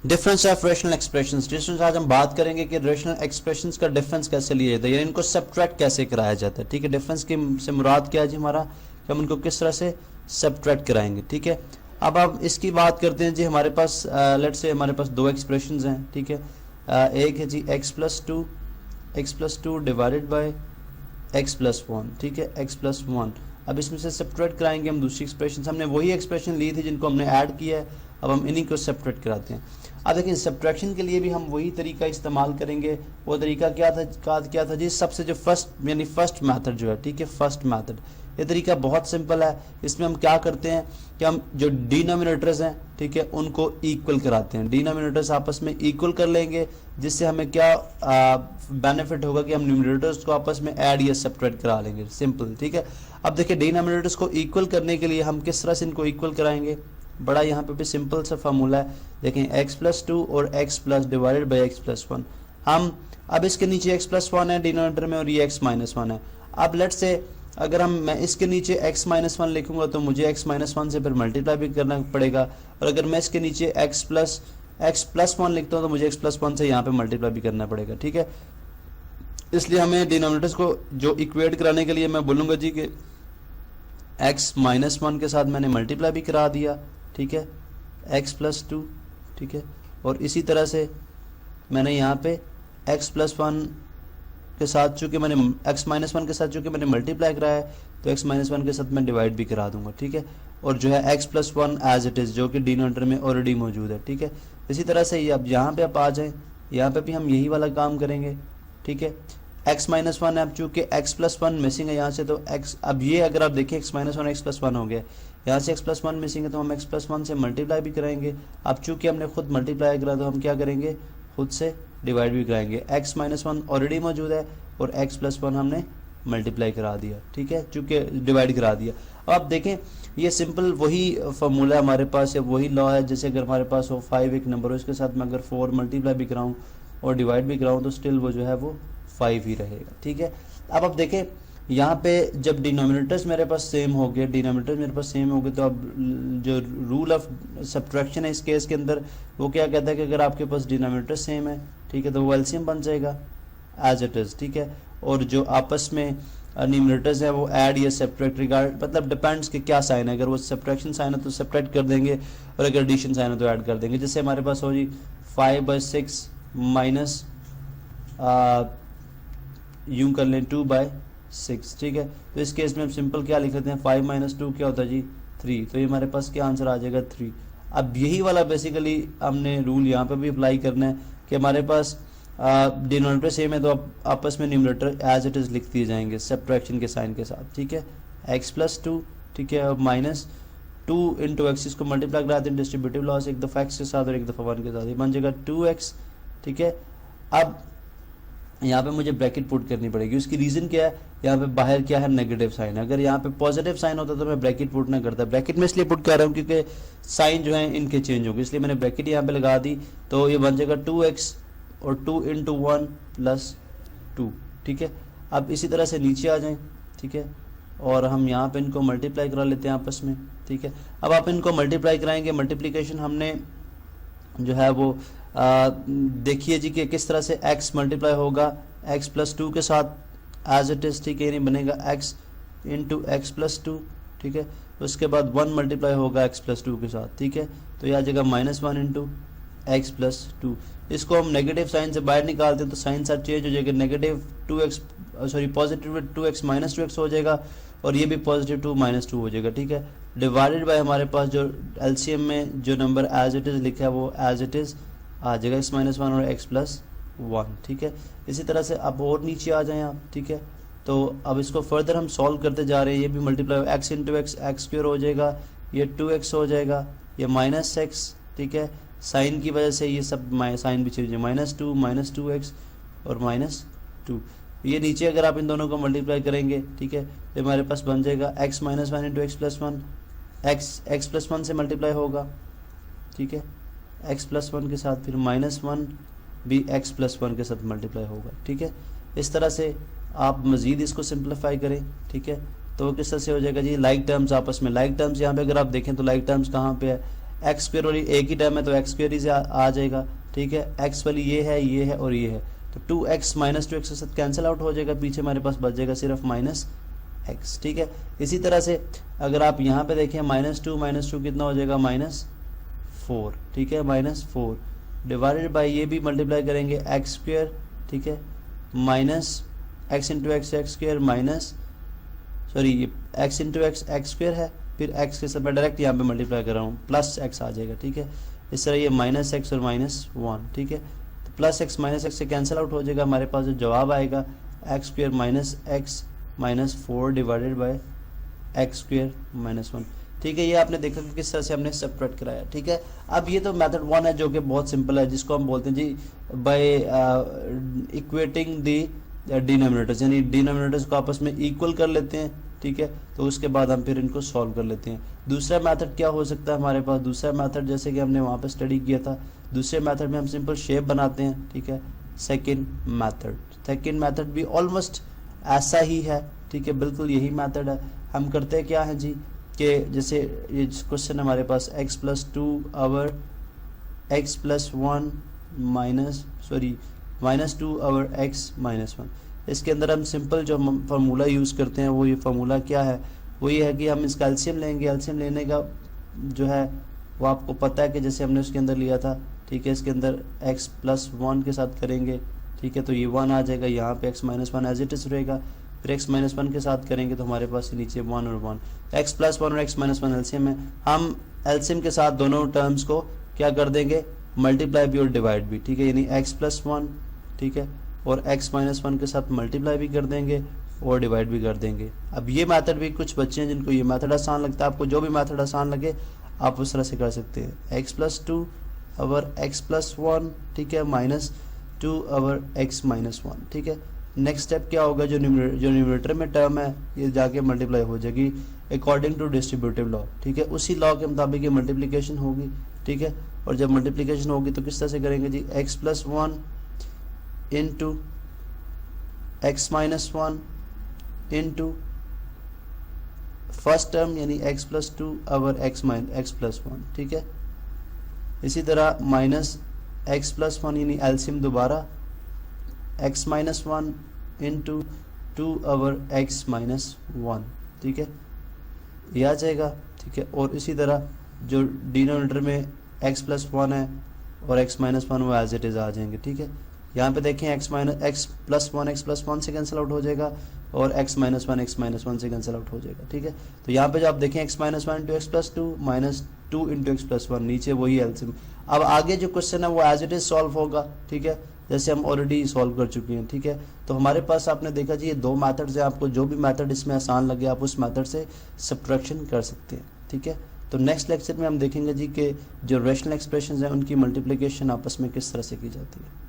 Difference of rational expressions. Difference आज हम बात करेंगे कि रेशनल एक्सप्रेशंस का डिफरेंस कैसे लिया जाता है, यानी इनको सब्ट्रैक्ट कैसे कराया जाता है। ठीक है, डिफरेंस की से मुराद क्या है जी हमारा, कि हम इनको किस तरह से सब्ट्रैक्ट कराएंगे। ठीक है, अब आप इसकी बात करते हैं जी। हमारे पास लेट्स से हमारे पास दो एक्सप्रेशंस हैं। ठीक है, एक है जी x+2 डिवाइडेड बाय x+1। ठीक है, x+1। अब इसमें से सब्ट्रैक्ट कराएंगे हम दूसरी एक्सप्रेशन। हमने वही एक्सप्रेशन ली थी जिनको हमने ऐड किया है, अब हम इन्हीं को सब्ट्रैक्ट कराते हैं। अब देखिए, सब्ट्रैक्शन के लिए भी हम वही तरीका इस्तेमाल करेंगे। वो तरीका क्या था जी, सबसे जो फर्स्ट यानी फर्स्ट मेथड जो है, ठीक है, फर्स्ट मेथड। ये तरीका बहुत सिंपल है। इसमें हम क्या करते हैं कि हम जो डिनोमिनेटर्स हैं, ठीक है, उनको इक्वल कराते हैं। डिनोमिनेटर्स आपस में इक्वल कर लेंगे, जिससे हमें क्या बेनिफिट होगा कि हम न्यूमरेटर्स को आपस में ऐड या सब्ट्रैक्ट करा लेंगे। सिंपल, ठीक है। अब देखिए, डिनोमिनेटर्स को इक्वल करने के लिए हम किस तरह से इनको इक्वल कराएंगे, बड़ा यहाँ पे भी सिंपल सा फार्मूला है। देखें, x+2 और x+ डिवाइडेड बाई x+1। हम अब इसके नीचे x+1 है डिनोमिनेटर में और ये x-1 है। अब लेट्स से अगर मैं इसके नीचे x-1 लिखूंगा तो मुझे x-1 से फिर मल्टीप्लाई भी करना पड़ेगा, और अगर मैं इसके नीचे x+1 लिखता हूँ तो मुझे x+1 से यहाँ पे मल्टीप्लाई भी करना पड़ेगा। ठीक है, इसलिए हमें डिनोमिनेटर्स को जो इक्वेट कराने के लिए मैं बोलूँगा जी कि x-1 के साथ मैंने मल्टीप्लाई भी करा दिया। ठीक है, x+2। ठीक है, और इसी तरह से मैंने यहाँ पे x+1 के साथ चूँकि मैंने x-1 के साथ चूँकि मैंने मल्टीप्लाई कराया है तो x-1 के साथ मैं डिवाइड भी करा दूंगा। ठीक है, और जो है x+1 एज इट इज़ जो कि डिनोमिनेटर में ऑलरेडी मौजूद है। ठीक है, इसी तरह से ये अब यहाँ पे आप आ जाएं, यहाँ पे भी हम यही वाला काम करेंगे। ठीक है, x-1 अब चूँकि x+1 मिसिंग है यहाँ से, तो x अब ये अगर आप देखें x-1 x+1 हो गया, यहाँ से x+1 मिसिंग है तो हम x+1 से मल्टीप्लाई भी कराएंगे। अब चूँकि हमने खुद मल्टीप्लाई करा तो हम क्या करेंगे, खुद से डिवाइड भी कराएंगे। x-1 ऑलरेडी मौजूद है और x+1 हमने मल्टीप्लाई करा दिया। ठीक है, चूँकि डिवाइड करा दिया। अब आप देखें, ये सिंपल वही फार्मूला हमारे पास है, वही लॉ है। जैसे अगर हमारे पास हो 5 एक नंबर हो, इसके साथ मैं अगर 4 मल्टीप्लाई भी कराऊँ और डिवाइड भी कराऊँ तो स्टिल वो जो है वो 5 ही रहेगा। ठीक है, अब आप देखें यहाँ पे जब डिनोमिनेटर्स मेरे पास सेम हो गए, डिनोमिनेटर्स मेरे पास सेम हो गए, तो अब जो रूल ऑफ सब्ट्रैक्शन है इस केस के अंदर वो क्या कहता है कि अगर आपके पास डिनोमिनेटर सेम है, ठीक है, तो वो एलसीएम बन जाएगा एज इट इज़। ठीक है, और जो आपस में न्यूमरेटर्स है वो ऐड या सब्ट्रैक्ट रिगार्ड मतलब डिपेंड्स कि क्या साइन है। अगर वो सब्ट्रैक्शन साइन है तो सब्ट्रैक्ट कर देंगे, और अगर एडिशन साइन है तो ऐड कर देंगे। जैसे हमारे पास हो जी 5/6 माइनस यूँ कर लें 2/6। ठीक है, तो इस केस में हम सिंपल क्या लिख लेते हैं, 5 - 2 क्या होता है जी 3। तो ये हमारे पास क्या आंसर आ जाएगा 3। अब यही वाला बेसिकली हमने रूल यहाँ पे भी अप्लाई करना है कि हमारे पास डिनोमिनेटर सेम है तो आप आपस में न्यूमरेटर एज इट इज़ लिख दिए जाएंगे सब्ट्रैक्शन के साइन के साथ। ठीक है, x+2। ठीक है, और -2 × x, इसको मल्टीप्लाई करा दें डिस्ट्रीब्यूटिव लॉ से, एक दफ़ा x के साथ और एक दफ़ा 1 के साथ, ये बन जाएगा 2x। ठीक है, अब यहाँ पे मुझे ब्रैकेट पुट करनी पड़ेगी। उसकी रीज़न क्या है, यहाँ पे बाहर क्या है, नेगेटिव साइन है। अगर यहाँ पे पॉजिटिव साइन होता तो मैं ब्रैकेट पुट ना करता। ब्रैकेट में इसलिए पुट कर रहा हूँ क्योंकि साइन जो है इनके चेंज हो गए, इसलिए मैंने ब्रैकेट यहाँ पे लगा दी। तो ये बन जाएगा 2x और 2 × 1 + 2। ठीक है, अब इसी तरह से नीचे आ जाएं। ठीक है, और हम यहाँ पे इनको मल्टीप्लाई करा लेते हैं आपस में। ठीक है, अब आप इनको मल्टीप्लाई कराएंगे। मल्टीप्लिकेशन हमने जो है वो देखिए जी कि किस तरह से x मल्टीप्लाई होगा x+2 के साथ एज इट इज़। ठीक है, यानी बनेगा x × x+2। ठीक है, उसके बाद 1 मल्टीप्लाई होगा x+2 के साथ। ठीक है, तो यह आ जाएगा -1 × x+2। इसको हम नेगेटिव साइन से बाहर निकालते हैं तो साइन साथ चेंज हो जाएगा, negative 2x sorry positive 2x -2x हो जाएगा, और ये भी पॉजिटिव 2 -2 हो जाएगा। ठीक है, डिवाइडेड बाय हमारे पास जो एलसीएम में जो नंबर एज इट इज़ लिखा है वो एज इट इज़ आ जाएगा x-1 और x+1। ठीक है, इसी तरह से अब और नीचे आ जाएं आप। ठीक है, तो अब इसको फर्दर हम सॉल्व करते जा रहे हैं। ये भी मल्टीप्लाई x × x x² हो जाएगा, ये 2x हो जाएगा, ये -x। ठीक है, साइन की वजह से ये सब साइन भी चेंज है, -2 -2x और -2। ये नीचे अगर आप इन दोनों को मल्टीप्लाई करेंगे, ठीक है, तो हमारे पास बन जाएगा x-1 × x+1। x+1 से मल्टीप्लाई होगा। ठीक है, x+1 के साथ, फिर -1 भी x+1 के साथ मल्टीप्लाई होगा। ठीक है, इस तरह से आप मज़ीद इसको सिंप्लीफाई करें। ठीक है, तो किस तरह से हो जाएगा जी, लाइक टर्म्स आपस में, लाइक टर्म्स यहाँ पे अगर आप देखें तो लाइक टर्म्स कहाँ पे है, एक्स स्क्वायर वाली एक ही टर्म है तो एक्स स्क्वायर ही से आ जाएगा, ठीक है। एक्स वाली ये है और ये है, तो 2x माइनस 2x के साथ कैंसिल आउट हो जाएगा, पीछे हमारे पास बच जाएगा सिर्फ माइनस x, ठीक है। इसी तरह से अगर आप यहाँ पे देखें -2 कितना हो जाएगा -4, ठीक है, -4 डिवाइडेड बाय ये भी मल्टीप्लाई करेंगे एक्स स्क्वायर, ठीक है, minus x into x square minus ये एक्स इंटू एक्स स्क्वायर है, फिर एक्स के साथ मैं डायरेक्ट यहाँ पे मल्टीप्लाई कर रहा हूँ, प्लस एक्स आ जाएगा, ठीक है। इस तरह ये -x और -1, ठीक है, तो प्लस एक्स माइनस एक्स से कैंसिल आउट हो जाएगा, हमारे पास जो जवाब आएगा x square minus x minus 4 divided by x square -1, ठीक है। ये आपने देखा कि किस तरह से हमने सेपरेट कराया, ठीक है। अब ये तो मेथड 1 है जो कि बहुत सिंपल है, जिसको हम बोलते हैं जी बाय इक्वेटिंग दी डिनोमिनेटर्स, यानी डिनोमिनेटर्स को आपस में इक्वल कर लेते हैं, ठीक है। तो उसके बाद हम फिर इनको सॉल्व कर लेते हैं। दूसरा मेथड क्या हो सकता है हमारे पास, दूसरा मेथड जैसे कि हमने वहाँ पे स्टडी किया था, दूसरे मेथड में हम सिंपल शेप बनाते हैं, ठीक है। सेकंड मेथड भी ऑलमोस्ट ऐसा ही है, ठीक है, बिल्कुल यही मेथड है। हम करते हैं क्या है जी कि जैसे ये क्वेश्चन हमारे पास x + 2 over x + 1 -2 over x -1, इसके अंदर हम सिंपल जो फार्मूला यूज़ करते हैं वो ये फार्मूला क्या है, वो ये है कि हम इसका एलसीएम लेंगे। एलसीएम लेने का जो है वो आपको पता है कि जैसे हमने उसके अंदर लिया था, ठीक है, इसके अंदर x + 1 के साथ करेंगे, ठीक है, तो ये 1 आ जाएगा, यहाँ पे x -1 एज इट इज़ रहेगा, फिर x -1 के साथ करेंगे तो हमारे पास नीचे 1 और 1, x + 1 और x -1 एलसीएम है। हम एलसीएम के साथ दोनों टर्म्स को क्या कर देंगे, मल्टीप्लाई भी और डिवाइड भी, ठीक है, यानी x + 1, ठीक है, और x -1 के साथ मल्टीप्लाई भी कर देंगे और डिवाइड भी कर देंगे। अब ये मेथड भी कुछ बच्चे हैं जिनको ये मेथड आसान लगता है, आपको जो भी मेथड आसान लगे आप उस तरह से कर सकते हैं। x + 2 ओवर x + 1, ठीक है, -2 ओवर x -1, ठीक है। नेक्स्ट स्टेप क्या होगा, जो न्यूमरेटर में टर्म है ये जाके मल्टीप्लाई हो जाएगी अकॉर्डिंग टू डिस्ट्रीब्यूटिव लॉ, ठीक है, उसी लॉ के मुताबिक ये मल्टीप्लिकेशन होगी, ठीक है। और जब मल्टीप्लिकेशन होगी तो किस तरह से करेंगे जी, x + 1 into x -1 into first term यानी x + 2 ओवर x + 1, ठीक है। इसी तरह माइनस x + 1 यानी एलसीएम दोबारा x -1 इंटू 2 ओवर x -1, ठीक है, ये आ जाएगा, ठीक है। और इसी तरह जो डिनोमिनेटर में x + 1 है और x -1 वो एज इट इज़ आ जाएंगे, ठीक है। यहाँ पे देखें x + 1 से कैंसिल आउट हो जाएगा और x -1 से कैंसिल आउट हो जाएगा, ठीक है। तो यहाँ पे जो आप देखें x -1 into x + 2 -2 into x + 1, नीचे वही एलसीएम। अब आगे जो क्वेश्चन है वो एज इट इज सॉल्व होगा, ठीक है, जैसे हम ऑलरेडी सॉल्व कर चुके हैं, ठीक है। तो हमारे पास आपने देखा जी ये दो मेथड्स हैं, आपको जो भी मेथड इसमें आसान लगे आप उस मेथड से सब्ट्रैक्शन कर सकते हैं, ठीक है। तो नेक्स्ट लेक्चर में हम देखेंगे जी कि जो रेशनल एक्सप्रेशंस हैं उनकी मल्टीप्लिकेशन आपस में किस तरह से की जाती है।